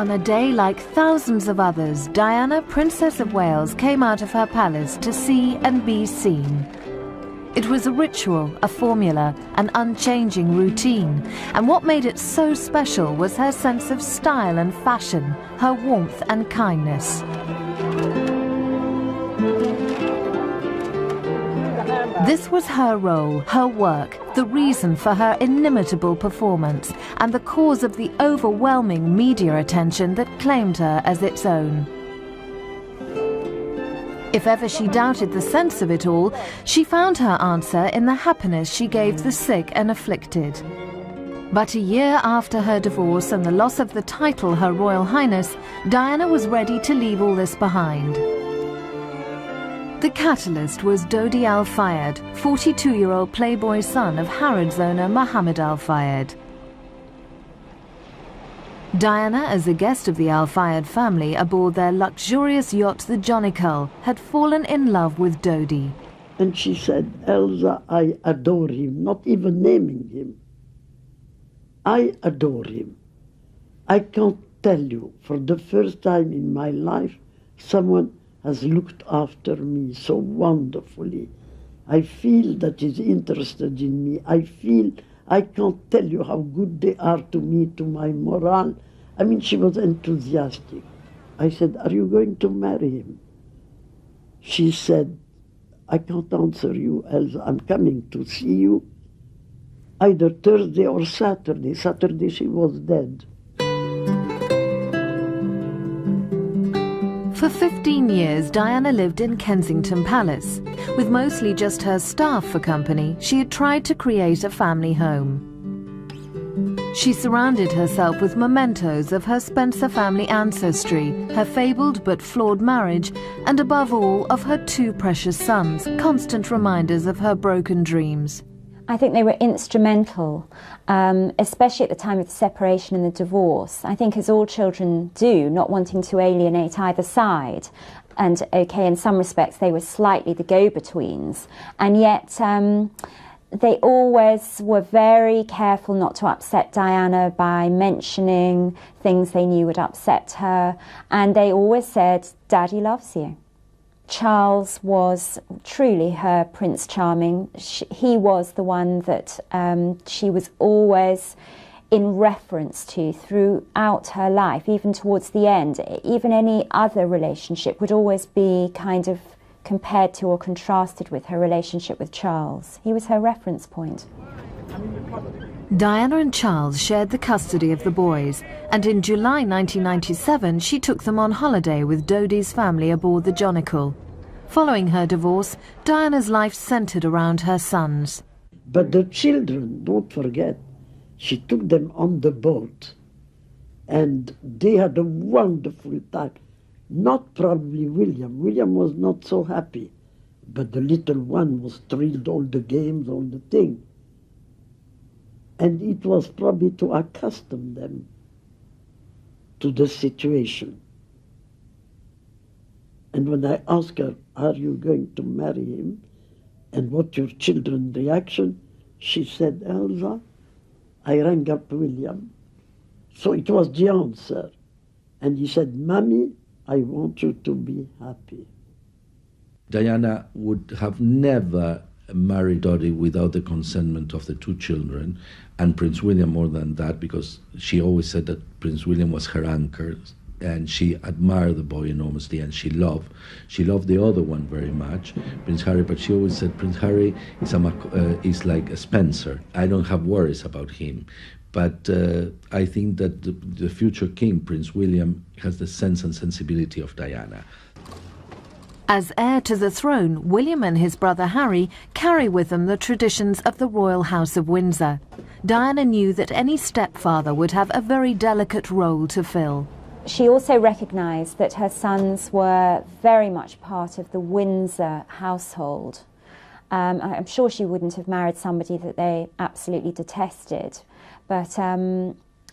On a day like thousands of others, Diana, Princess of Wales, came out of her palace to see and be seen. It was a ritual, a formula, an unchanging routine, and what made it so special was her sense of style and fashion, her warmth and kindness. This was her role, her work, the reason for her inimitable performance, and the cause of the overwhelming media attention that claimed her as its own. If ever she doubted the sense of it all, she found her answer in the happiness she gave the sick and afflicted. But a year after her divorce and the loss of the title Her Royal Highness, Diana was ready to leave all this behind. The catalyst was Dodi Al Fayed, 42-year-old playboy son of Harrods owner Mohammed Al Fayed. Diana, as a guest of the Al Fayed family aboard their luxurious yacht the Jonicle, had fallen in love with Dodi. And she said, Elsa, I adore him, not even naming him. I adore him. I can't tell you, for the first time in my life, someone has looked after me so wonderfully. I feel that he's interested in me. I can't tell you how good they are to me, to my morale. I mean, she was enthusiastic. I said, are you going to marry him? She said, I can't answer you, Elsa. I'm coming to see you either Thursday or Saturday. Saturday she was dead. For 15 years, Diana lived in Kensington Palace. With mostly just her staff for company, she had tried to create a family home. She surrounded herself with mementos of her Spencer family ancestry, her fabled but flawed marriage, and above all, of her two precious sons, constant reminders of her broken dreams. I think they were instrumental, especially at the time of the separation and the divorce. I think, as all children do, not wanting to alienate either side. And, okay, in some respects, they were slightly the go-betweens. And yet, they always were very careful not to upset Diana by mentioning things they knew would upset her. And they always said, Daddy loves you. Charles was truly her Prince Charming. He was the one that she was always in reference to throughout her life, even towards the end. Even any other relationship would always be kind of compared to or contrasted with her relationship with Charles. He was her reference point. Diana and Charles shared the custody of the boys, and in July 1997 she took them on holiday with Dodi's family aboard the Jonicle. Following her divorce, Diana's life centred around her sons. But the children, don't forget, she took them on the boat, and they had a wonderful time. Not probably William. William was not so happy, but the little one was thrilled, all the games, all the thing. And it was probably to accustom them to the situation. And when I asked her, are you going to marry him? And what your children's reaction? She said, Elsa, I rang up William. So it was the answer. And he said, Mommy, I want you to be happy. Diana would have never married Dodi without the consentment of the two children, and Prince William more than that, because she always said that Prince William was her anchor, and she admired the boy enormously, and she loved the other one very much, Prince Harry, but she always said Prince Harry is like a Spencer. I don't have worries about him. But I think that the future king, Prince William, has the sense and sensibility of Diana. As heir to the throne, William and his brother Harry carry with them the traditions of the Royal House of Windsor. Diana knew that any stepfather would have a very delicate role to fill. She also recognised that her sons were very much part of the Windsor household. I'm sure she wouldn't have married somebody that they absolutely detested, but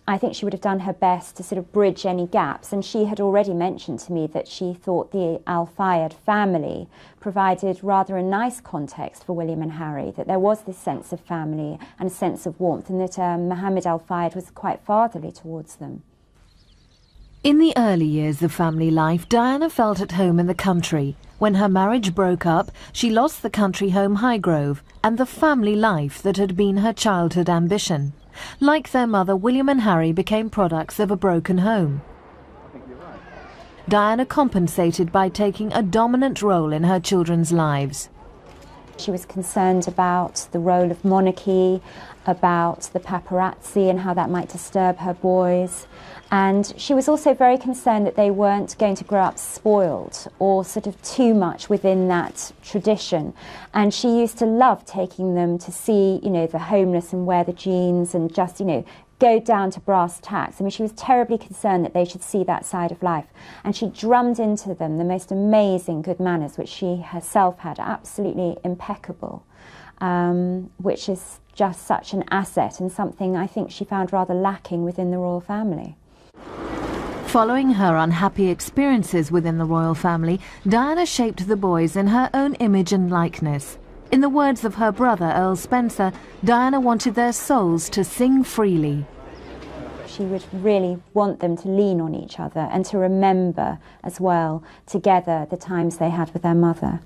I think she would have done her best to sort of bridge any gaps. And she had already mentioned to me that she thought the Al Fayed family provided rather a nice context for William and Harry, that there was this sense of family and a sense of warmth, and that Mohammed Al Fayed was quite fatherly towards them. In the early years of family life, Diana felt at home in the country. When her marriage broke up, she lost the country home Highgrove and the family life that had been her childhood ambition. Like their mother, William and Harry became products of a broken home. Diana compensated by taking a dominant role in her children's lives. She was concerned about the role of monarchy, about the paparazzi and how that might disturb her boys. And she was also very concerned that they weren't going to grow up spoiled or sort of too much within that tradition. And she used to love taking them to see, you know, the homeless and wear the jeans and just, you know, go down to brass tacks. I mean, she was terribly concerned that they should see that side of life. And she drummed into them the most amazing good manners, which she herself had absolutely impeccable, which is just such an asset and something I think she found rather lacking within the royal family. Following her unhappy experiences within the royal family, Diana shaped the boys in her own image and likeness. In the words of her brother, Earl Spencer, Diana wanted their souls to sing freely. She would really want them to lean on each other and to remember as well together the times they had with their mother.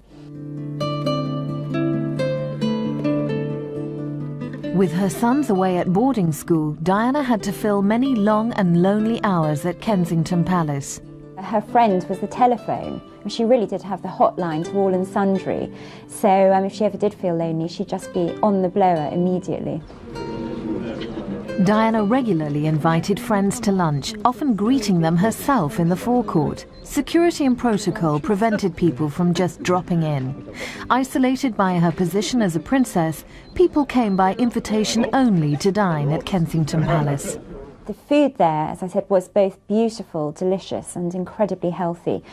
With her sons away at boarding school, Diana had to fill many long and lonely hours at Kensington Palace. Her friend was the telephone. She really did have the hotline to all and sundry. So if she ever did feel lonely, she'd just be on the blower immediately. Diana regularly invited friends to lunch, often greeting them herself in the forecourt. Security and protocol prevented people from just dropping in. Isolated by her position as a princess, people came by invitation only to dine at Kensington Palace. The food there, as I said, was both beautiful, delicious and incredibly healthy.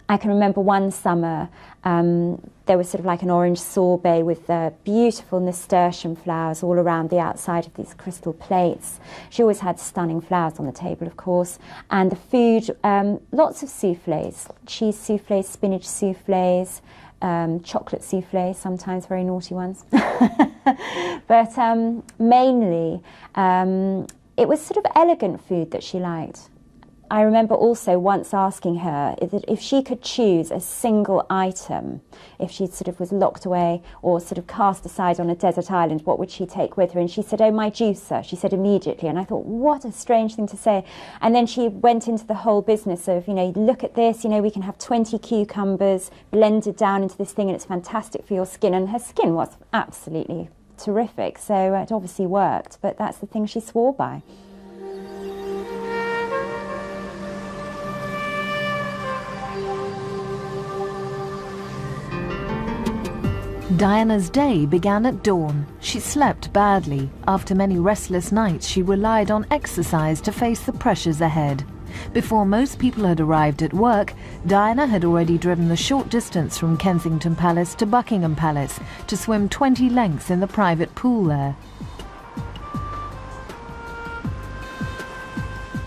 I can remember one summer there was sort of like an orange sorbet with beautiful nasturtium flowers all around the outside of these crystal plates. She always had stunning flowers on the table, of course. And the food, lots of soufflés, cheese soufflés, spinach soufflés, chocolate soufflés, sometimes very naughty ones. But mainly, it was sort of elegant food that she liked. I remember also once asking her if she could choose a single item, if she sort of was locked away or sort of cast aside on a desert island, what would she take with her? And she said, oh, my juicer, she said immediately. And I thought, what a strange thing to say. And then she went into the whole business of, you know, look at this, you know, we can have 20 cucumbers blended down into this thing and it's fantastic for your skin. And her skin was absolutely terrific. So it obviously worked, but that's the thing she swore by. Diana's day began at dawn. She slept badly. After many restless nights, she relied on exercise to face the pressures ahead. Before most people had arrived at work, Diana had already driven the short distance from Kensington Palace to Buckingham Palace to swim 20 lengths in the private pool there.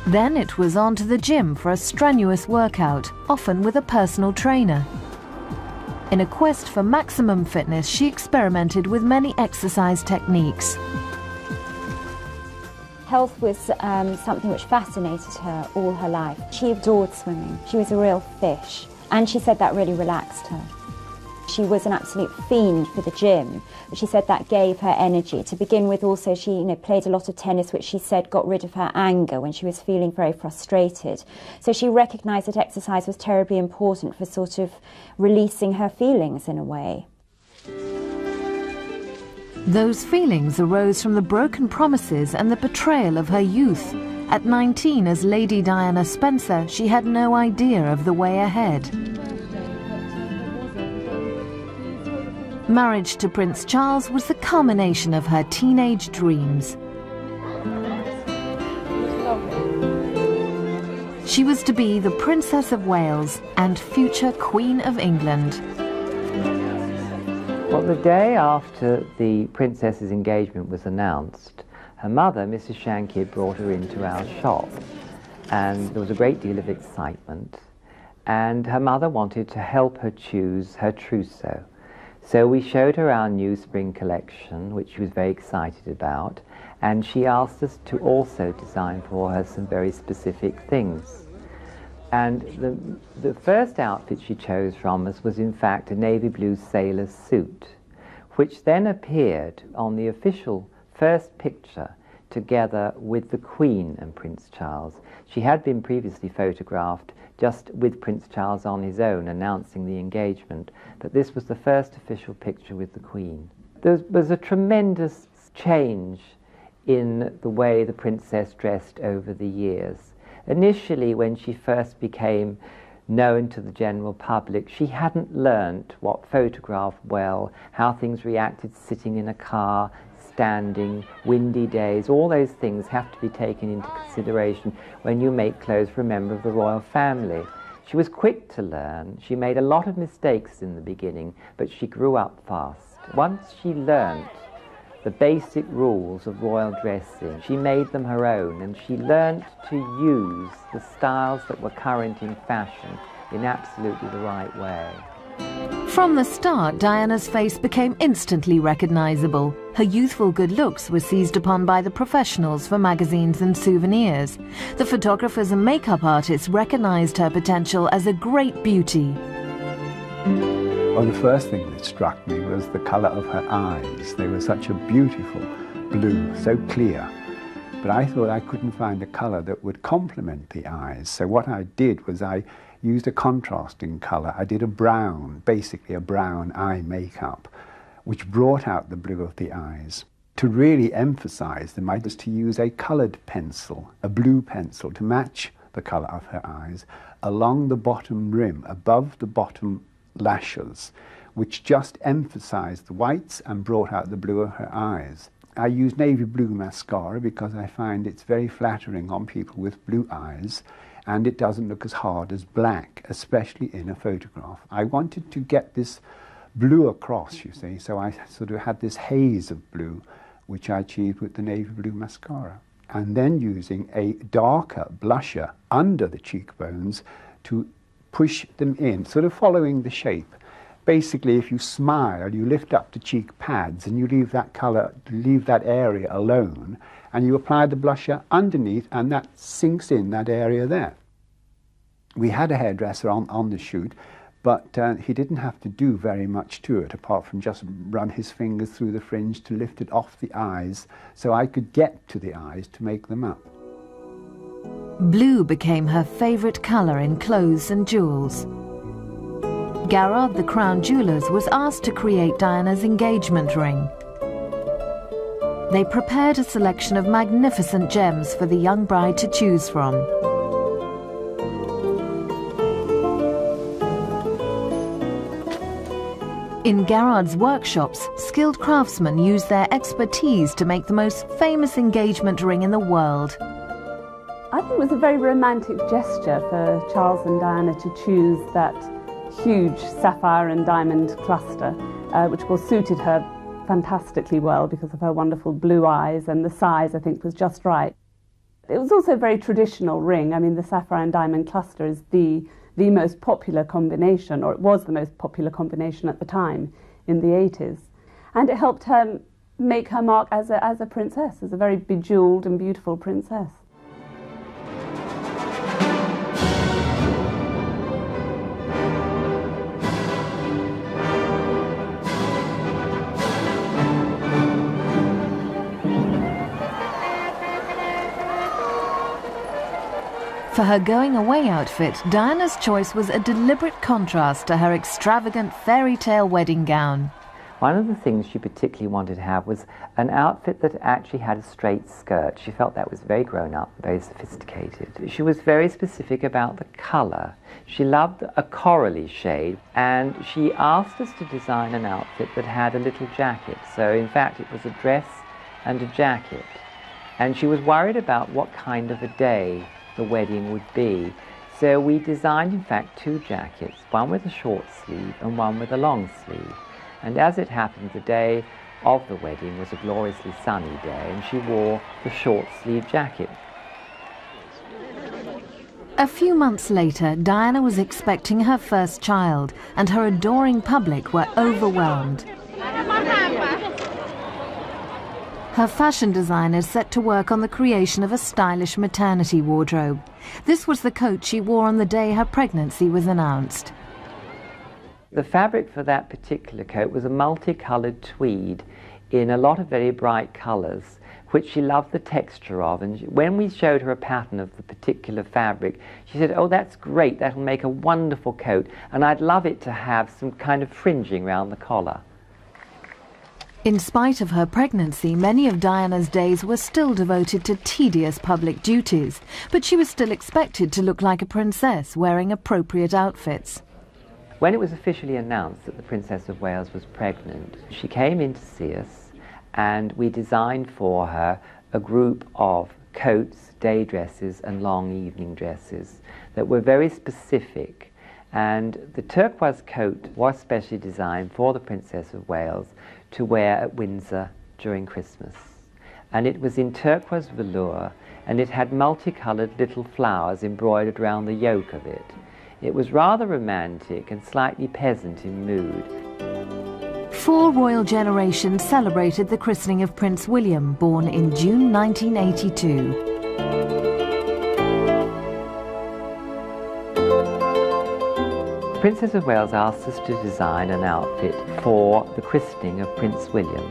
Then it was on to the gym for a strenuous workout, often with a personal trainer. In a quest for maximum fitness, she experimented with many exercise techniques. Health was something which fascinated her all her life. She adored swimming. She was a real fish. And she said that really relaxed her. She was an absolute fiend for the gym, but she said that gave her energy. To begin with, also, she played a lot of tennis, which she said got rid of her anger when she was feeling very frustrated. So she recognised that exercise was terribly important for sort of releasing her feelings in a way. Those feelings arose from the broken promises and the betrayal of her youth. At 19, as Lady Diana Spencer, she had no idea of the way ahead. Marriage to Prince Charles was the culmination of her teenage dreams. She was to be the Princess of Wales and future Queen of England. Well, the day after the princess's engagement was announced, her mother, Mrs. Shankier, brought her into our shop, and there was a great deal of excitement, and her mother wanted to help her choose her trousseau. So we showed her our new spring collection, which she was very excited about, and she asked us to also design for her some very specific things. And the first outfit she chose from us was in fact a navy blue sailor suit, which then appeared on the official first picture together with the Queen and Prince Charles. She had been previously photographed just with Prince Charles on his own announcing the engagement, but this was the first official picture with the Queen. There was a tremendous change in the way the princess dressed over the years. Initially, when she first became known to the general public, she hadn't learnt what photographed well, how things reacted sitting in a car, standing, windy days. All those things have to be taken into consideration when you make clothes for a member of the royal family. She was quick to learn. She made a lot of mistakes in the beginning, but she grew up fast. Once she learnt the basic rules of royal dressing, she made them her own, and she learnt to use the styles that were current in fashion in absolutely the right way. From the start, Diana's face became instantly recognizable. Her youthful good looks were seized upon by the professionals for magazines and souvenirs. The photographers and makeup artists recognized her potential as a great beauty. Well, the first thing that struck me was the colour of her eyes. They were such a beautiful blue, so clear. But I thought I couldn't find a colour that would complement the eyes. So what I did was I used a contrasting colour. I did a brown, basically a brown eye makeup, which brought out the blue of the eyes. To really emphasize them, I was to use a coloured pencil, a blue pencil, to match the colour of her eyes along the bottom rim, above the bottom lashes, which just emphasized the whites and brought out the blue of her eyes. I use navy blue mascara because I find it's very flattering on people with blue eyes, and it doesn't look as hard as black, especially in a photograph. I wanted to get this blue across, you see, so I sort of had this haze of blue, which I achieved with the navy blue mascara. And then using a darker blusher under the cheekbones to push them in, sort of following the shape. Basically, if you smile, you lift up the cheek pads and you leave that colour, leave that area alone, and you apply the blusher underneath, and that sinks in that area there. We had a hairdresser on the shoot, but he didn't have to do very much to it, apart from just run his fingers through the fringe to lift it off the eyes, so I could get to the eyes to make them up. Blue became her favourite colour in clothes and jewels. Garrard, the Crown Jewellers, was asked to create Diana's engagement ring. They prepared a selection of magnificent gems for the young bride to choose from. In Garrard's workshops, skilled craftsmen used their expertise to make the most famous engagement ring in the world. I think it was a very romantic gesture for Charles and Diana to choose that huge sapphire and diamond cluster, which of course suited her fantastically well because of her wonderful blue eyes, and the size, I think, was just right. It was also a very traditional ring. I mean, the sapphire and diamond cluster is the most popular combination, or it was the most popular combination at the time in the 80s. And it helped her make her mark as a princess, as a very bejeweled and beautiful princess. For her going-away outfit, Diana's choice was a deliberate contrast to her extravagant fairy tale wedding gown. One of the things she particularly wanted to have was an outfit that actually had a straight skirt. She felt that was very grown-up, very sophisticated. She was very specific about the colour. She loved a corally shade, and she asked us to design an outfit that had a little jacket. So in fact it was a dress and a jacket. And she was worried about what kind of a day the wedding would be. So we designed, in fact, two jackets, one with a short sleeve and one with a long sleeve. And as it happened, the day of the wedding was a gloriously sunny day, and she wore the short sleeve jacket. A few months later, Diana was expecting her first child, and her adoring public were overwhelmed. Her fashion designers set to work on the creation of a stylish maternity wardrobe. This was the coat she wore on the day her pregnancy was announced. The fabric for that particular coat was a multicoloured tweed in a lot of very bright colours, which she loved the texture of. And when we showed her a pattern of the particular fabric, she said, "Oh, that's great, that'll make a wonderful coat, and I'd love it to have some kind of fringing around the collar." In spite of her pregnancy, many of Diana's days were still devoted to tedious public duties, but she was still expected to look like a princess, wearing appropriate outfits. When it was officially announced that the Princess of Wales was pregnant, she came in to see us, and we designed for her a group of coats, day dresses and long evening dresses that were very specific. And the turquoise coat was specially designed for the Princess of Wales to wear at Windsor during Christmas. And it was in turquoise velour, and it had multicoloured little flowers embroidered around the yoke of it. It was rather romantic and slightly peasant in mood. 4 royal generations celebrated the christening of Prince William, born in June 1982. Princess of Wales asked us to design an outfit for the christening of Prince William.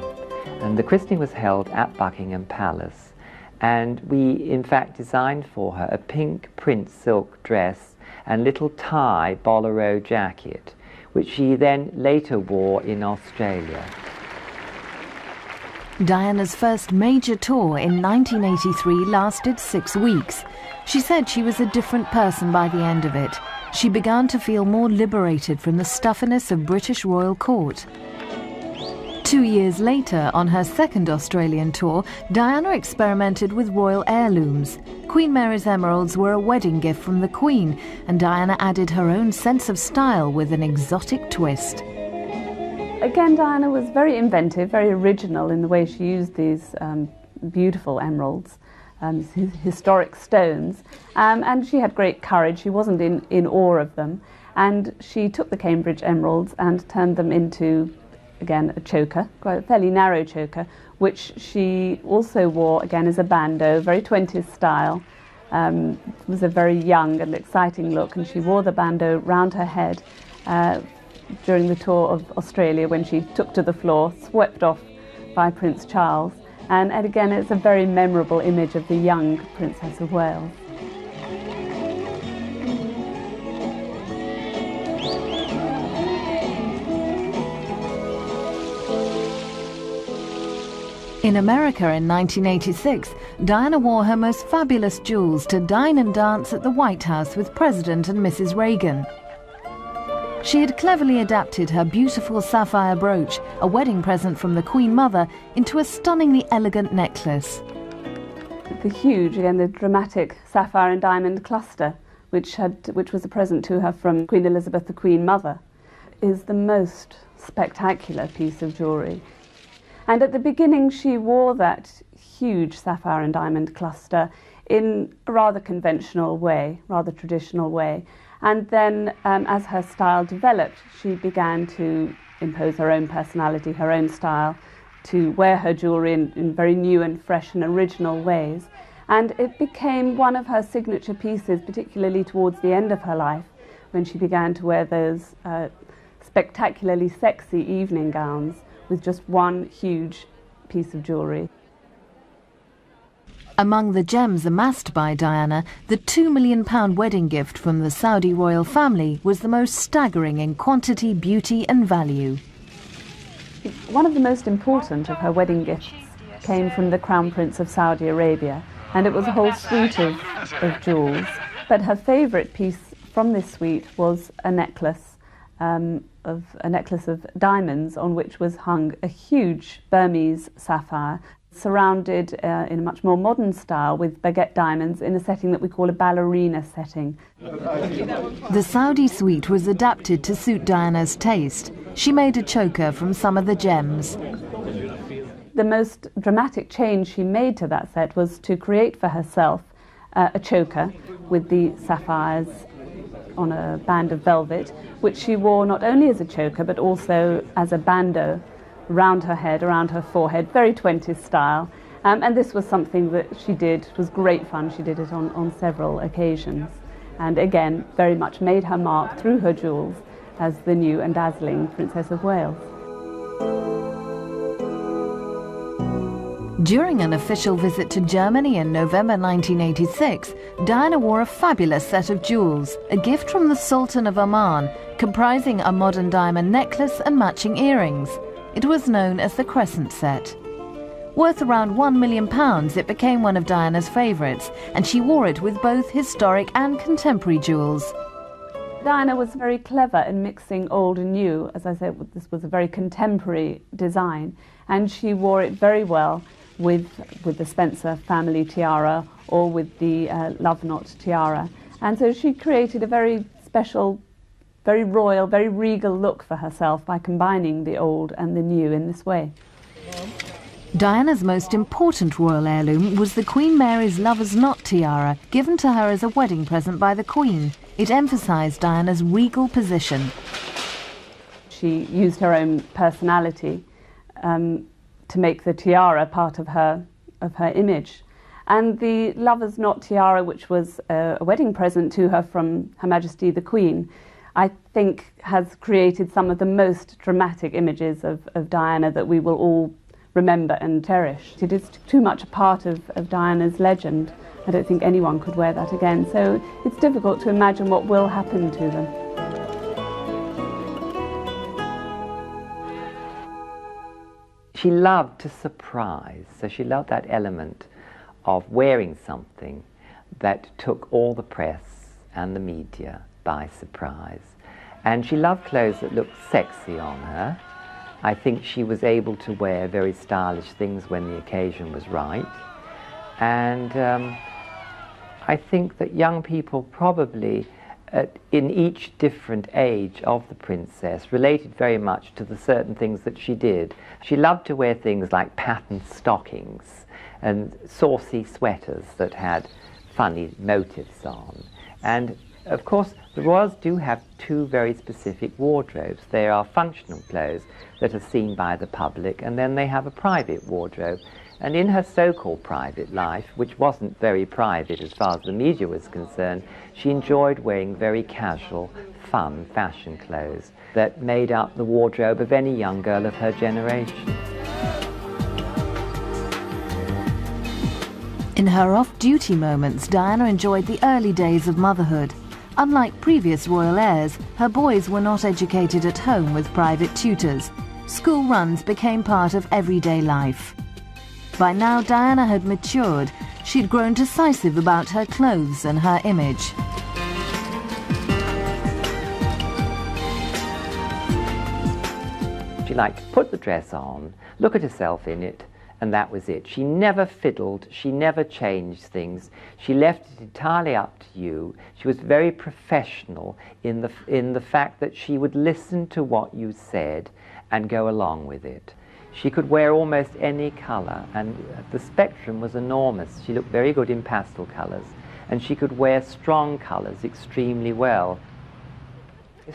And the christening was held at Buckingham Palace. And we, in fact, designed for her a pink print silk dress and little tie bolero jacket, which she then later wore in Australia. Diana's first major tour in 1983 lasted 6 weeks. She said she was a different person by the end of it. She began to feel more liberated from the stuffiness of British royal court. 2 years later, on her second Australian tour, Diana experimented with royal heirlooms. Queen Mary's emeralds were a wedding gift from the Queen, and Diana added her own sense of style with an exotic twist. Again, Diana was very inventive, very original in the way she used these beautiful emeralds, historic stones, and she had great courage. She wasn't in awe of them, and she took the Cambridge emeralds and turned them into, again, a choker, quite a fairly narrow choker, which she also wore again as a bandeau, very 20s style. It was a very young and exciting look, and she wore the bandeau round her head during the tour of Australia when she took to the floor, swept off by Prince Charles. And again, it's a very memorable image of the young Princess of Wales. In America in 1986, Diana wore her most fabulous jewels to dine and dance at the White House with President and Mrs. Reagan. She had cleverly adapted her beautiful sapphire brooch, a wedding present from the Queen Mother, into a stunningly elegant necklace. The huge, again, the dramatic sapphire and diamond cluster, which was a present to her from Queen Elizabeth, the Queen Mother, is the most spectacular piece of jewellery. And at the beginning she wore that huge sapphire and diamond cluster in a rather conventional way, rather traditional way. And then as her style developed, she began to impose her own personality, her own style, to wear her jewellery in very new and fresh and original ways. And it became one of her signature pieces, particularly towards the end of her life, when she began to wear those spectacularly sexy evening gowns with just one huge piece of jewellery. Among the gems amassed by Diana, the £2 million wedding gift from the Saudi royal family was the most staggering in quantity, beauty and value. One of the most important of her wedding gifts came from the Crown Prince of Saudi Arabia, and it was a whole suite of jewels. But her favourite piece from this suite was a necklace of diamonds on which was hung a huge Burmese sapphire, surrounded in a much more modern style with baguette diamonds in a setting that we call a ballerina setting. The Saudi suite was adapted to suit Diana's taste. She made a choker from some of the gems. The most dramatic change she made to that set was to create for herself a choker with the sapphires on a band of velvet, which she wore not only as a choker but also as a bandeau around her head, around her forehead, very 20s style. And this was something that she did. It was great fun. She did it on several occasions. And again, very much made her mark through her jewels as the new and dazzling Princess of Wales. During an official visit to Germany in November 1986, Diana wore a fabulous set of jewels, a gift from the Sultan of Oman, comprising a modern diamond necklace and matching earrings. It was known as the Crescent Set. Worth around £1 million, it became one of Diana's favourites, and she wore it with both historic and contemporary jewels. Diana was very clever in mixing old and new. As I said, this was a very contemporary design, and she wore it very well with the Spencer family tiara or with the love knot tiara. And so she created a very special, very royal, very regal look for herself by combining the old and the new in this way. Diana's most important royal heirloom was the Queen Mary's Lover's Knot tiara, given to her as a wedding present by the Queen. It emphasised Diana's regal position. She used her own personality to make the tiara part of her image. And the Lover's Knot tiara, which was a wedding present to her from Her Majesty the Queen, I think has created some of the most dramatic images of Diana that we will all remember and cherish. It is too much a part of Diana's legend. I don't think anyone could wear that again, so it's difficult to imagine what will happen to them. She loved to surprise, so she loved that element of wearing something that took all the press and the media by surprise. And she loved clothes that looked sexy on her. I think she was able to wear very stylish things when the occasion was right. And I think that young people probably, in each different age of the princess, related very much to the certain things that she did. She loved to wear things like patterned stockings and saucy sweaters that had funny motifs on. And of course, the royals do have two very specific wardrobes. They are functional clothes that are seen by the public, and then they have a private wardrobe. And in her so-called private life, which wasn't very private as far as the media was concerned, she enjoyed wearing very casual, fun fashion clothes that made up the wardrobe of any young girl of her generation. In her off-duty moments, Diana enjoyed the early days of motherhood. Unlike previous royal heirs, her boys were not educated at home with private tutors. School runs became part of everyday life. By now, Diana had matured. She'd grown decisive about her clothes and her image. She liked to put the dress on, look at herself in it, and that was it. She never fiddled, she never changed things. She left it entirely up to you. She was very professional in the fact that she would listen to what you said and go along with it. She could wear almost any colour, and the spectrum was enormous. She looked very good in pastel colours, and she could wear strong colours extremely well.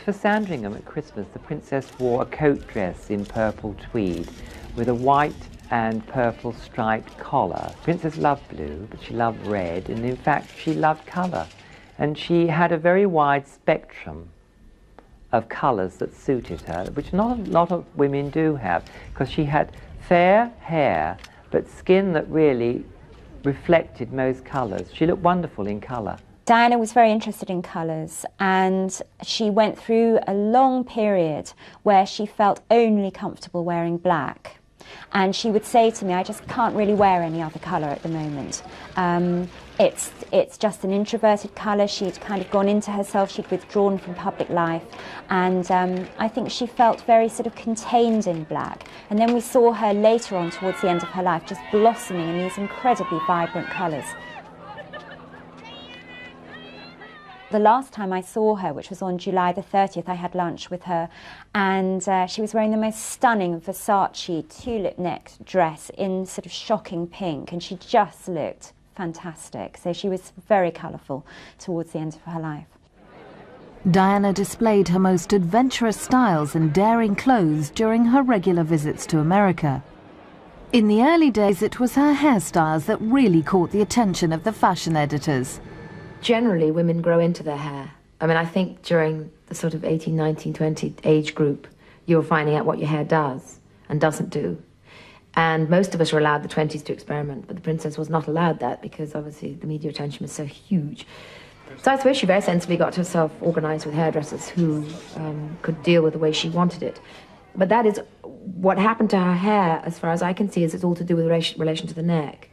For Sandringham at Christmas, the princess wore a coat dress in purple tweed with a white and purple striped collar. Princess loved blue, but she loved red, and in fact she loved colour. And she had a very wide spectrum of colours that suited her, which not a lot of women do have, because she had fair hair, but skin that really reflected most colours. She looked wonderful in colour. Diana was very interested in colours, and she went through a long period where she felt only comfortable wearing black. And she would say to me, I just can't really wear any other colour at the moment. It's just an introverted colour. She'd kind of gone into herself, she'd withdrawn from public life, and I think she felt very sort of contained in black. And then we saw her later on towards the end of her life just blossoming in these incredibly vibrant colours. The last time I saw her, which was on July the 30th, I had lunch with her, and she was wearing the most stunning Versace tulip-necked dress in sort of shocking pink, and she just looked fantastic. So she was very colourful towards the end of her life. Diana displayed her most adventurous styles and daring clothes during her regular visits to America. In the early days, it was her hairstyles that really caught the attention of the fashion editors. Generally, women grow into their hair. I mean, I think during the sort of 18, 19, 20 age group, you're finding out what your hair does and doesn't do. And most of us were allowed the 20s to experiment, but the princess was not allowed that because obviously the media attention was so huge. So I suppose she very sensibly got herself organised with hairdressers who could deal with the way she wanted it. But that is what happened to her hair, as far as I can see, is it's all to do with relation to the neck.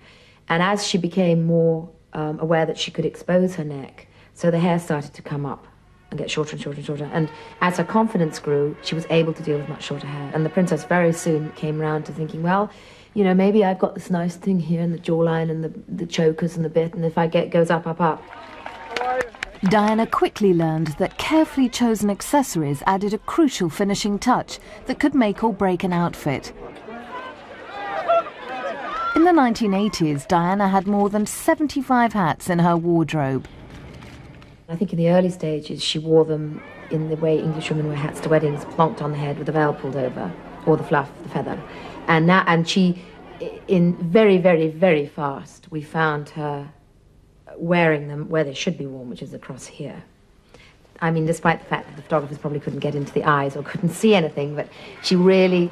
And as she became more aware that she could expose her neck, so the hair started to come up and get shorter and shorter and shorter. And as her confidence grew, she was able to deal with much shorter hair. And the princess very soon came round to thinking, well, you know, maybe I've got this nice thing here in the jawline and the chokers and the bit, and if I goes up, up, up. Diana quickly learned that carefully chosen accessories added a crucial finishing touch that could make or break an outfit. In the 1980s, Diana had more than 75 hats in her wardrobe. I think in the early stages she wore them in the way English women wear hats to weddings, plonked on the head with the veil pulled over, or the fluff, the feather. And she, in very, very, very fast, we found her wearing them where they should be worn, which is across here. I mean, despite the fact that the photographers probably couldn't get into the eyes or couldn't see anything, but she really,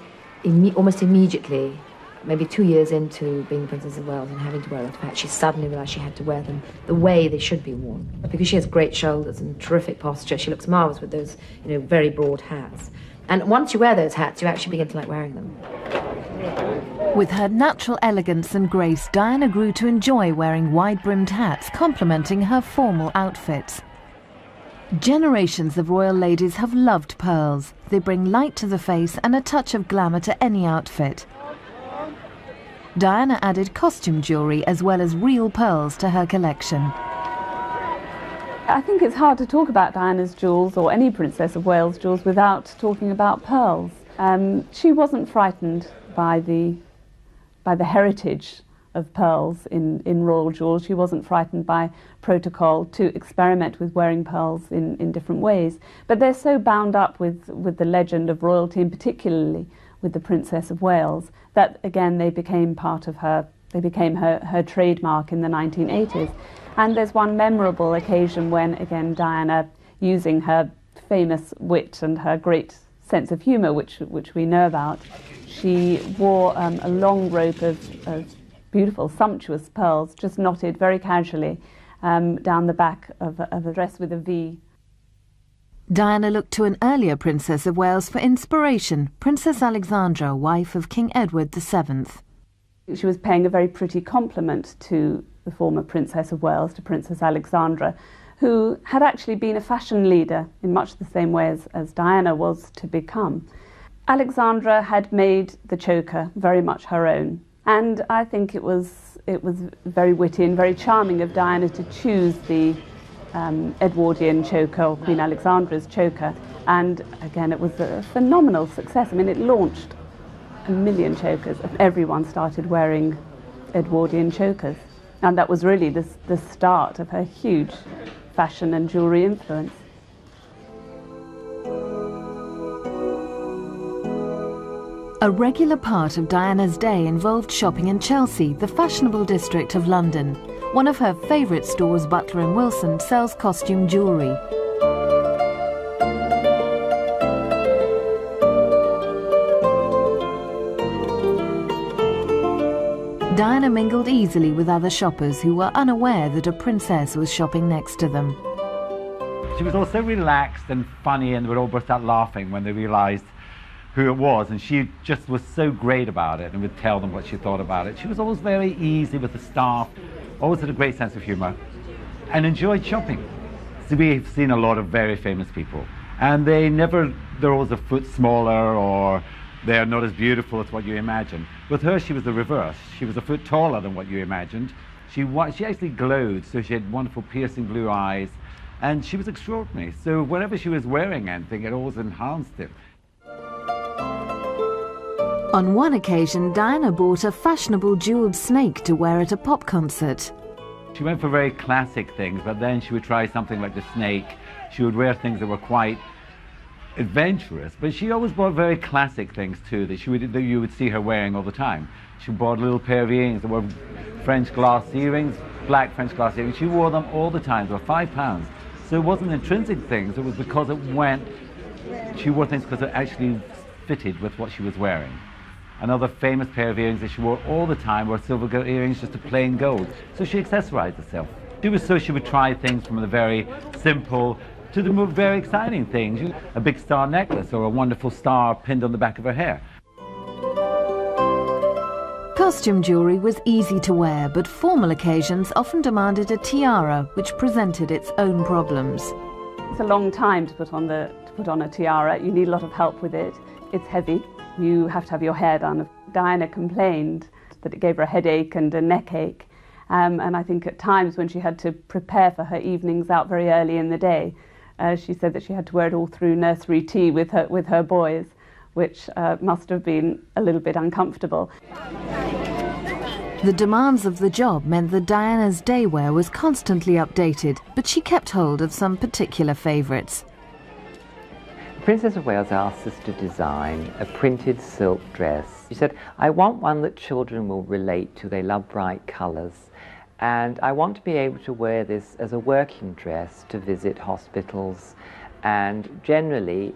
almost immediately, maybe 2 years into being the Princess of Wales and having to wear that hat, she suddenly realised she had to wear them the way they should be worn. Because she has great shoulders and terrific posture, she looks marvellous with those, you know, very broad hats. And once you wear those hats, you actually begin to like wearing them. With her natural elegance and grace, Diana grew to enjoy wearing wide-brimmed hats, complementing her formal outfits. Generations of royal ladies have loved pearls. They bring light to the face and a touch of glamour to any outfit. Diana added costume jewellery as well as real pearls to her collection. I think it's hard to talk about Diana's jewels or any Princess of Wales jewels without talking about pearls. She wasn't frightened by the heritage of pearls in royal jewels. She wasn't frightened by protocol to experiment with wearing pearls in different ways. But they're so bound up with the legend of royalty, and particularly with the Princess of Wales, that again they became part of her. They became her trademark in the 1980s. And there's one memorable occasion when, again, Diana, using her famous wit and her great sense of humour, which we know about, she wore a long rope of beautiful, sumptuous pearls, just knotted very casually down the back of a dress with a V. Diana looked to an earlier Princess of Wales for inspiration, Princess Alexandra, wife of King Edward VII. She was paying a very pretty compliment to the former Princess of Wales, to Princess Alexandra, who had actually been a fashion leader in much the same way as Diana was to become. Alexandra had made the choker very much her own, and I think it was very witty and very charming of Diana to choose the Edwardian choker, or Queen Alexandra's choker, and again it was a phenomenal success. I mean, it launched 1 million chokers and everyone started wearing Edwardian chokers, and that was really the start of her huge fashion and jewellery influence. A regular part of Diana's day involved shopping in Chelsea, the fashionable district of London. One of her favourite stores, Butler & Wilson, sells costume jewellery. Diana mingled easily with other shoppers who were unaware that a princess was shopping next to them. She was all so relaxed and funny, and they would all burst out laughing when they realised who it was, and she just was so great about it and would tell them what she thought about it. She was always very easy with the staff, always had a great sense of humour, and enjoyed shopping. So we've seen a lot of very famous people, and they're always a foot smaller, or they're not as beautiful as what you imagine. With her, she was the reverse. She was a foot taller than what you imagined. She actually glowed, so she had wonderful piercing blue eyes, and she was extraordinary. So whenever she was wearing anything, it always enhanced it. On one occasion, Diana bought a fashionable jewelled snake to wear at a pop concert. She went for very classic things, but then she would try something like the snake. She would wear things that were quite adventurous, but she always bought very classic things too that you would see her wearing all the time. She bought a little pair of earrings that were French glass earrings, black French glass earrings. She wore them all the time. They were £5. So it wasn't intrinsic things, it was because it went, she wore things because it actually fitted with what she was wearing. Another famous pair of earrings that she wore all the time were silver earrings, just a plain gold. So she accessorized herself. She would try things from the very simple to the more very exciting things. A big star necklace or a wonderful star pinned on the back of her hair. Costume jewellery was easy to wear, but formal occasions often demanded a tiara, which presented its own problems. It's a long time to put on a tiara. You need a lot of help with it. It's heavy. You have to have your hair done. Diana complained that it gave her a headache and a neck ache. And I think at times when she had to prepare for her evenings out very early in the day, she said that she had to wear it all through nursery tea with her boys, which must have been a little bit uncomfortable. The demands of the job meant that Diana's day wear was constantly updated, but she kept hold of some particular favourites. The Princess of Wales asked us to design a printed silk dress. She said, I want one that children will relate to. They love bright colours. And I want to be able to wear this as a working dress to visit hospitals, and generally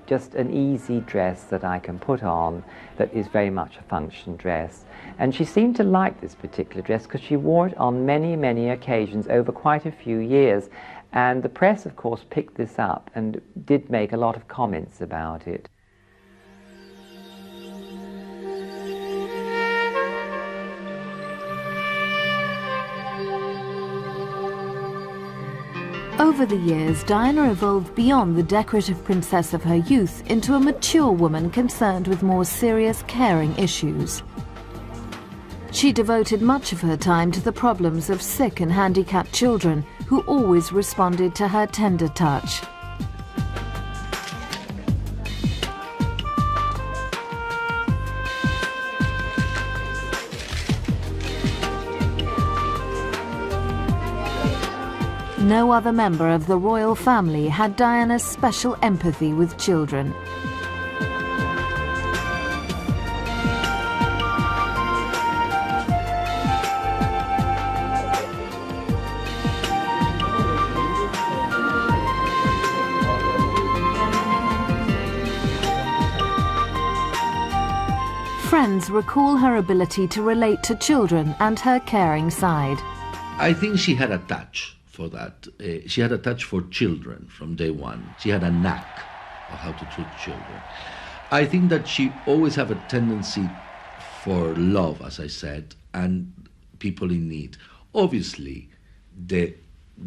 just an easy dress that I can put on that is very much a function dress. And she seemed to like this particular dress because she wore it on many, many occasions over quite a few years. And the press, of course, picked this up and did make a lot of comments about it. Over the years, Diana evolved beyond the decorative princess of her youth into a mature woman concerned with more serious, caring issues. She devoted much of her time to the problems of sick and handicapped children, who always responded to her tender touch. No other member of the royal family had Diana's special empathy with children. Friends recall her ability to relate to children and her caring side. I think she had a touch for that. She had a touch for children from day one. She had a knack of how to treat children. I think that she always had a tendency for love, as I said, and people in need. Obviously, the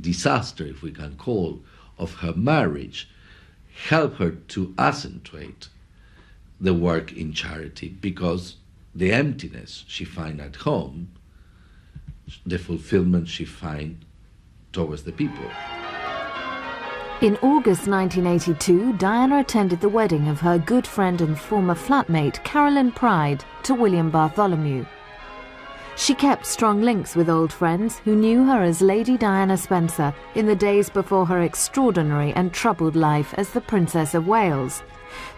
disaster, if we can call, of her marriage helped her to accentuate the work in charity, because the emptiness she finds at home, the fulfillment she finds towards the people. In August 1982, Diana attended the wedding of her good friend and former flatmate, Carolyn Pride, to William Bartholomew. She kept strong links with old friends who knew her as Lady Diana Spencer in the days before her extraordinary and troubled life as the Princess of Wales.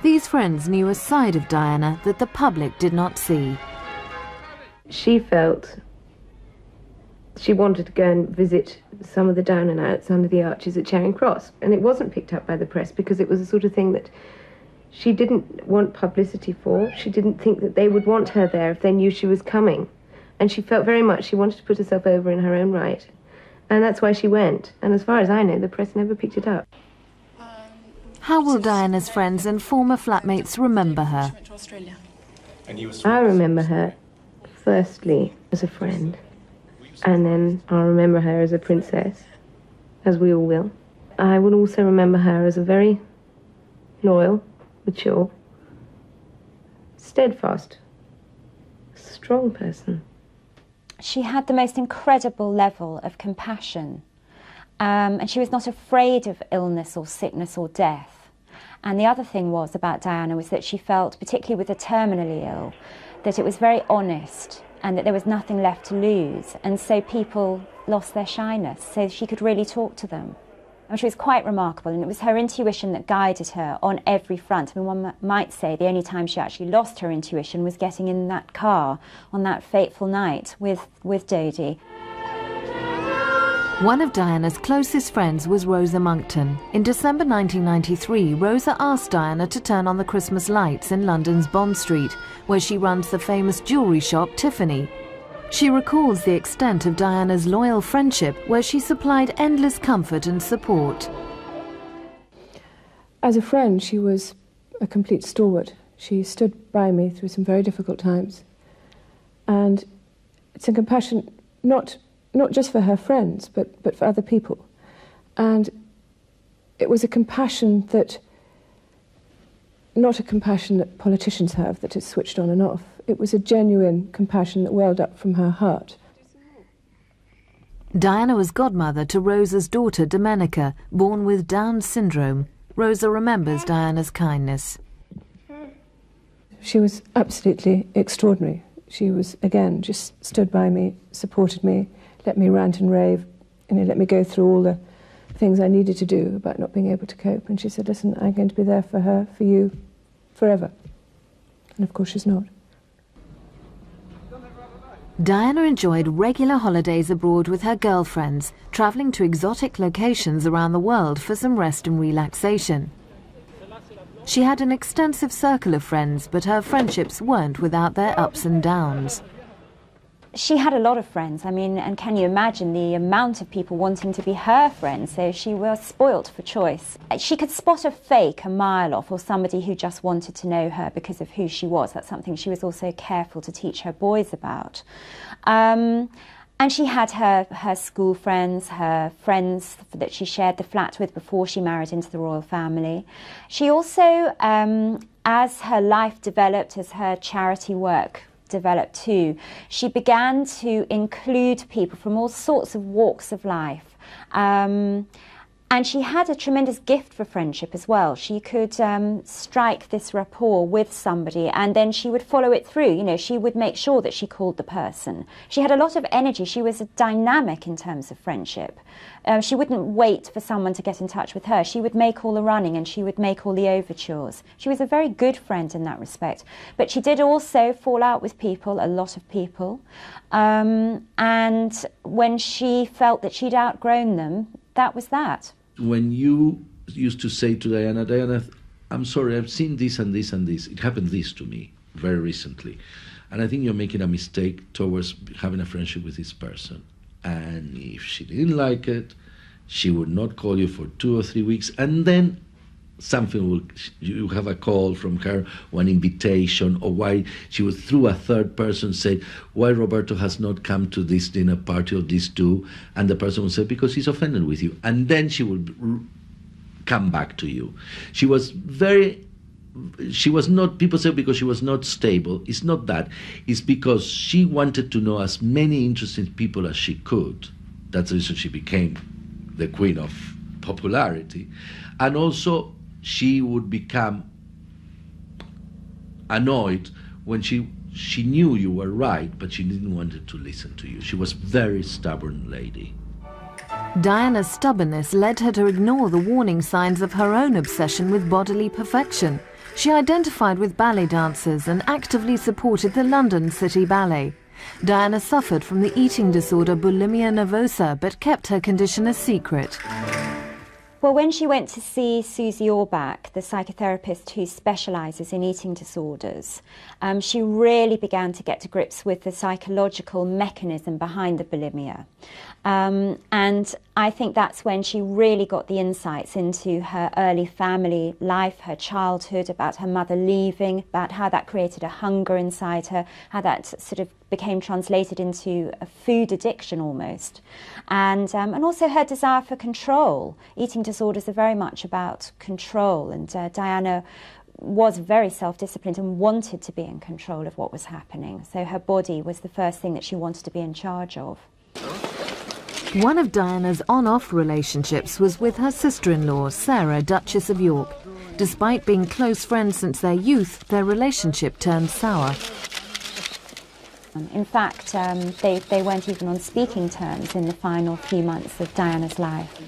These friends knew a side of Diana that the public did not see. She felt she wanted to go and visit some of the down and outs under the arches at Charing Cross, and it wasn't picked up by the press because it was the sort of thing that she didn't want publicity for. She didn't think that they would want her there if they knew she was coming, and she felt very much she wanted to put herself over in her own right, and that's why she went. And as far as I know, the press never picked it up. How will Diana's friends and former flatmates remember her? I remember her, firstly, as a friend, and then I'll remember her as a princess, as we all will. I would also remember her as a very loyal, mature, steadfast, strong person. She had the most incredible level of compassion. And she was not afraid of illness or sickness or death. And the other thing was about Diana was that she felt, particularly with the terminally ill, that it was very honest and that there was nothing left to lose. And so people lost their shyness, so she could really talk to them. And she was quite remarkable, and it was her intuition that guided her on every front. I mean, one might say the only time she actually lost her intuition was getting in that car on that fateful night with Dodie. One of Diana's closest friends was Rosa Monckton. In December 1993, Rosa asked Diana to turn on the Christmas lights in London's Bond Street, where she runs the famous jewellery shop Tiffany. She recalls the extent of Diana's loyal friendship, where she supplied endless comfort and support. As a friend, she was a complete stalwart. She stood by me through some very difficult times. And it's a compassion, not just for her friends, but for other people. And it was a compassion that, not a compassion that politicians have, that is switched on and off. It was a genuine compassion that welled up from her heart. Diana was godmother to Rosa's daughter, Domenica, born with Down syndrome. Rosa remembers Diana's kindness. She was absolutely extraordinary. She was, again, just stood by me, supported me, let me rant and rave, let me go through all the things I needed to do about not being able to cope. And she said, listen, I'm going to be there for her, for you, forever. And of course she's not. Diana enjoyed regular holidays abroad with her girlfriends, travelling to exotic locations around the world for some rest and relaxation. She had an extensive circle of friends, but her friendships weren't without their ups and downs. She had a lot of friends, I mean, and can you imagine the amount of people wanting to be her friends? So she was spoilt for choice. She could spot a fake a mile off, or somebody who just wanted to know her because of who she was. That's something she was also careful to teach her boys about. And she had her school friends, her friends that she shared the flat with before she married into the royal family. She also, as her life developed, as her charity work developed too, she began to include people from all sorts of walks of life. And she had a tremendous gift for friendship as well. She could strike this rapport with somebody, and then she would follow it through. You know, she would make sure that she called the person. She had a lot of energy. She was dynamic in terms of friendship. She wouldn't wait for someone to get in touch with her. She would make all the running, and she would make all the overtures. She was a very good friend in that respect. But she did also fall out with people, a lot of people. And when she felt that she'd outgrown them, that was that. When you used to say to Diana, Diana, I'm sorry, I've seen this and this and this. It happened this to me very recently. And I think you're making a mistake towards having a friendship with this person. And if she didn't like it, she would not call you for 2 or 3 weeks. And then you have a call from her, one invitation, or why she was through a third person said, why Roberto has not come to this dinner party or this do, and the person would say, because he's offended with you. And then she would come back to you. She was not, people say because she was not stable. It's not that. It's because she wanted to know as many interesting people as she could. That's the reason she became the queen of popularity. And also, she would become annoyed when she knew you were right, but she didn't want to listen to you. She was a very stubborn lady. Diana's stubbornness led her to ignore the warning signs of her own obsession with bodily perfection. She identified with ballet dancers and actively supported the London City Ballet. Diana suffered from the eating disorder bulimia nervosa, but kept her condition a secret. Well, when she went to see Susie Orbach, the psychotherapist who specialises in eating disorders, she really began to get to grips with the psychological mechanism behind the bulimia. And I think that's when she really got the insights into her early family life, her childhood, about her mother leaving, about how that created a hunger inside her, how that sort of became translated into a food addiction almost, and also her desire for control. Eating disorders are very much about control, and Diana was very self-disciplined and wanted to be in control of what was happening. So her body was the first thing that she wanted to be in charge of. One of Diana's on-off relationships was with her sister-in-law, Sarah, Duchess of York. Despite being close friends since their youth, their relationship turned sour. In fact, they weren't even on speaking terms in the final few months of Diana's life.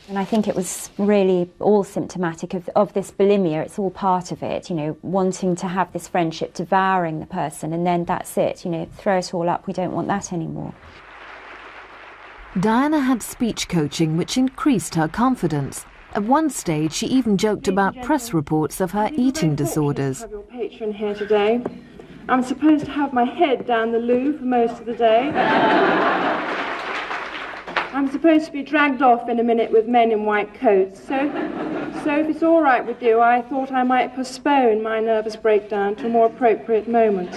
And I think it was really all symptomatic of this bulimia. It's all part of it, you know, wanting to have this friendship, devouring the person, and then that's it, you know, throw it all up, we don't want that anymore. Diana had speech coaching which increased her confidence. At one stage, she even joked about press reports of her eating disorders. I have your patron here today. I'm supposed to have my head down the loo for most of the day. I'm supposed to be dragged off in a minute with men in white coats. So if it's all right with you, I thought I might postpone my nervous breakdown to a more appropriate moment.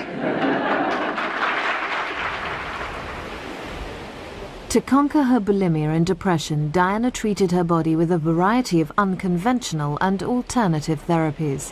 To conquer her bulimia and depression, Diana treated her body with a variety of unconventional and alternative therapies.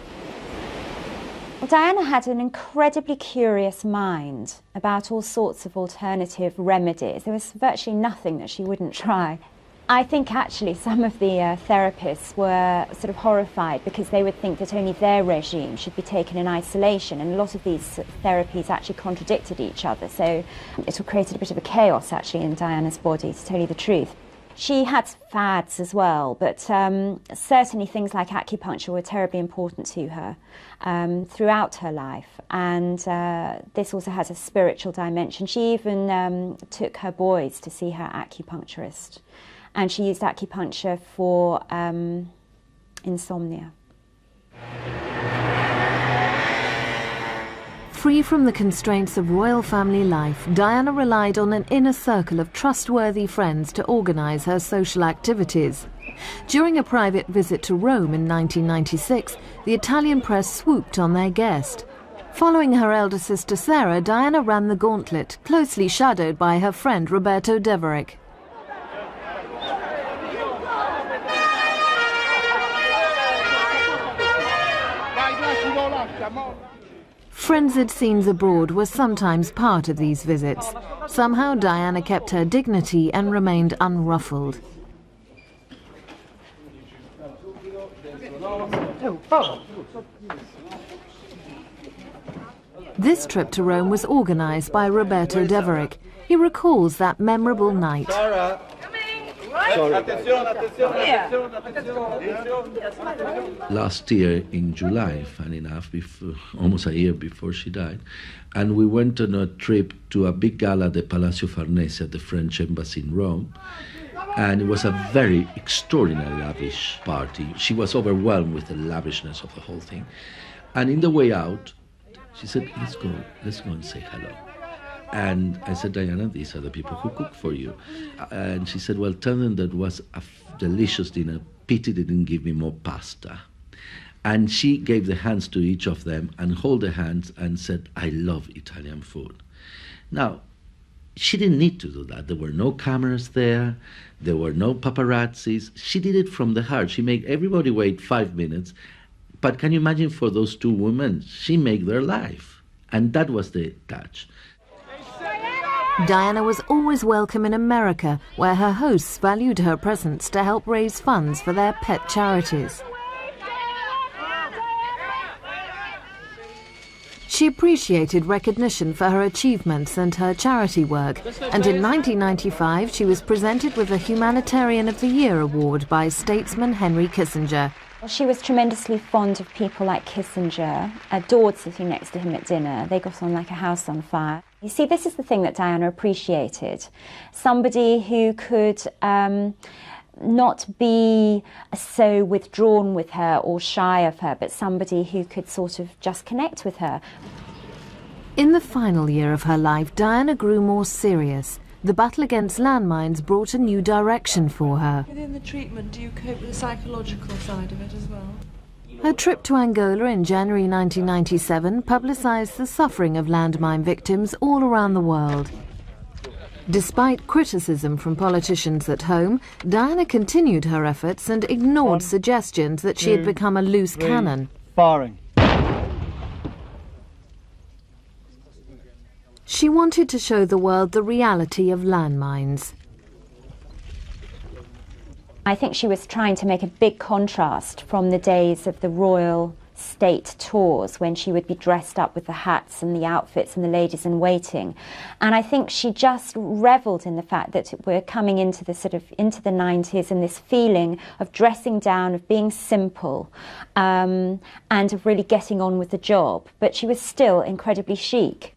Well, Diana had an incredibly curious mind about all sorts of alternative remedies. There was virtually nothing that she wouldn't try. I think actually some of the therapists were sort of horrified because they would think that only their regime should be taken in isolation, and a lot of these therapies actually contradicted each other, so it created a bit of a chaos actually in Diana's body, to tell you the truth. She had fads as well, but certainly things like acupuncture were terribly important to her throughout her life, and this also has a spiritual dimension. She even took her boys to see her acupuncturist, and she used acupuncture for insomnia. Free from the constraints of royal family life, Diana relied on an inner circle of trustworthy friends to organise her social activities. During a private visit to Rome in 1996, the Italian press swooped on their guest. Following her elder sister Sarah, Diana ran the gauntlet, closely shadowed by her friend Roberto Deverick. Frenzied scenes abroad were sometimes part of these visits. Somehow Diana kept her dignity and remained unruffled. This trip to Rome was organised by Roberto Deverick. He recalls that memorable night. Last year in July, funny enough, almost a year before she died, and we went on a trip to a big gala at the Palacio Farnese at the French Embassy in Rome, and it was a very extraordinary lavish party. She was overwhelmed with the lavishness of the whole thing, and in the way out, she said, let's go and say hello. And I said, Diana, these are the people who cook for you. And she said, well, tell them that was a delicious dinner. Pity they didn't give me more pasta. And she gave the hands to each of them and held the hands and said, I love Italian food. Now, she didn't need to do that. There were no cameras there. There were no paparazzis. She did it from the heart. She made everybody wait 5 minutes. But can you imagine for those two women? She made their life. And that was the touch. Diana was always welcome in America, where her hosts valued her presence to help raise funds for their pet charities. She appreciated recognition for her achievements and her charity work, and in 1995 she was presented with the Humanitarian of the Year award by statesman Henry Kissinger. She was tremendously fond of people like Kissinger, adored sitting next to him at dinner. They got on like a house on fire. You see, this is the thing that Diana appreciated. Somebody who could not be so withdrawn with her or shy of her, but somebody who could sort of just connect with her. In the final year of her life, Diana grew more serious. The battle against landmines brought a new direction for her. Within the treatment, do you cope with the psychological side of it as well? Her trip to Angola in January 1997 publicised the suffering of landmine victims all around the world. Despite criticism from politicians at home, Diana continued her efforts and ignored suggestions that she had become a loose cannon. Firing. She wanted to show the world the reality of landmines. I think she was trying to make a big contrast from the days of the royal state tours when she would be dressed up with the hats and the outfits and the ladies in waiting. And I think she just revelled in the fact that we're coming into the into the 90s, and this feeling of dressing down, of being simple, and of really getting on with the job. But she was still incredibly chic.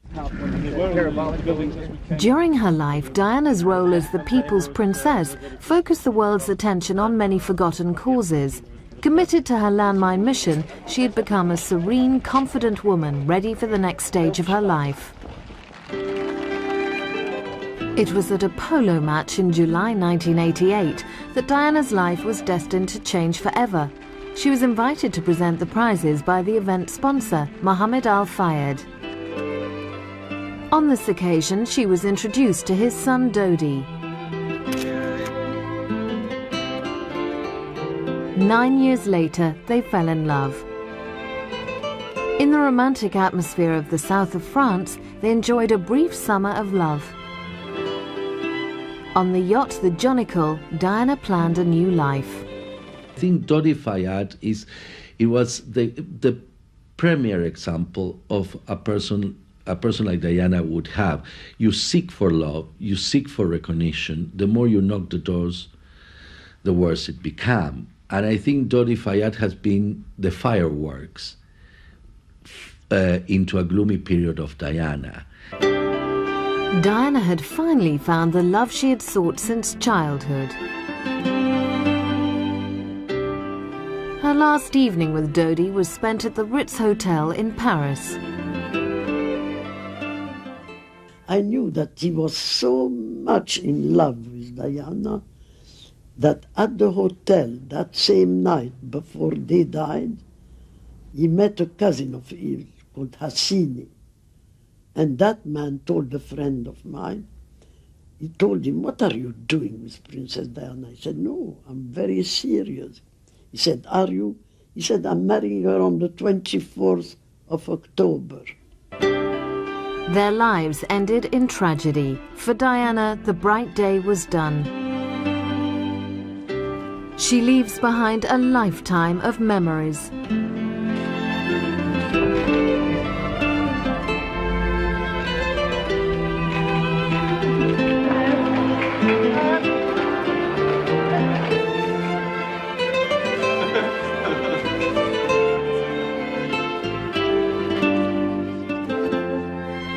During her life, Diana's role as the people's princess focused the world's attention on many forgotten causes. Committed to her landmine mission, she had become a serene, confident woman ready for the next stage of her life. It was at a polo match in July 1988 that Diana's life was destined to change forever. She was invited to present the prizes by the event sponsor, Mohammed Al Fayed. On this occasion, she was introduced to his son Dodi. 9 years later, they fell in love. In the romantic atmosphere of the south of France, they enjoyed a brief summer of love. On the yacht, the Jonicle, Diana planned a new life. I think Dodi Fayed was the premier example of a person like Diana would have. You seek for love, you seek for recognition. The more you knock the doors, the worse it became. And I think Dodi Fayed has been the fireworks into a gloomy period of Diana. Diana had finally found the love she had sought since childhood. Her last evening with Dodi was spent at the Ritz Hotel in Paris. I knew that he was so much in love with Diana that at the hotel that same night before they died, he met a cousin of his called Hassini. And that man told a friend of mine, he told him, "What are you doing with Princess Diana?" I said, "No, I'm very serious." He said, "Are you?" He said, "I'm marrying her on the 24th of October. Their lives ended in tragedy. For Diana, the bright day was done. She leaves behind a lifetime of memories.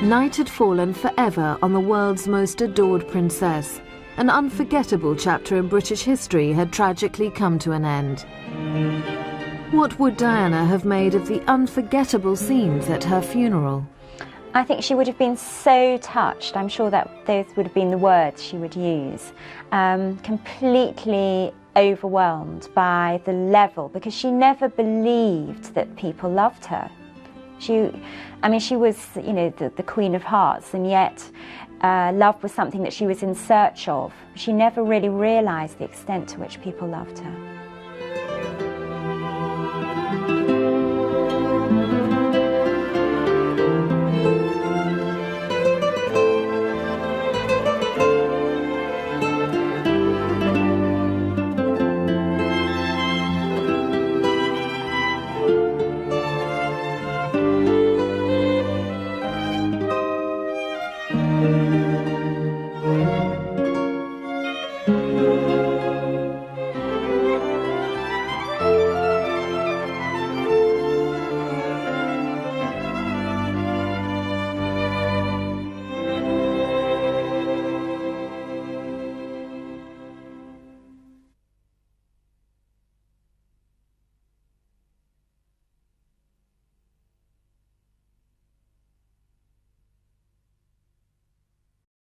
Night had fallen forever on the world's most adored princess. An unforgettable chapter in British history had tragically come to an end. What would Diana have made of the unforgettable scenes at her funeral? I think she would have been so touched. I'm sure that those would have been the words she would use. Completely overwhelmed by the level, because she never believed that people loved her. She was, the Queen of Hearts, and yet love was something that she was in search of. She never really realised the extent to which people loved her.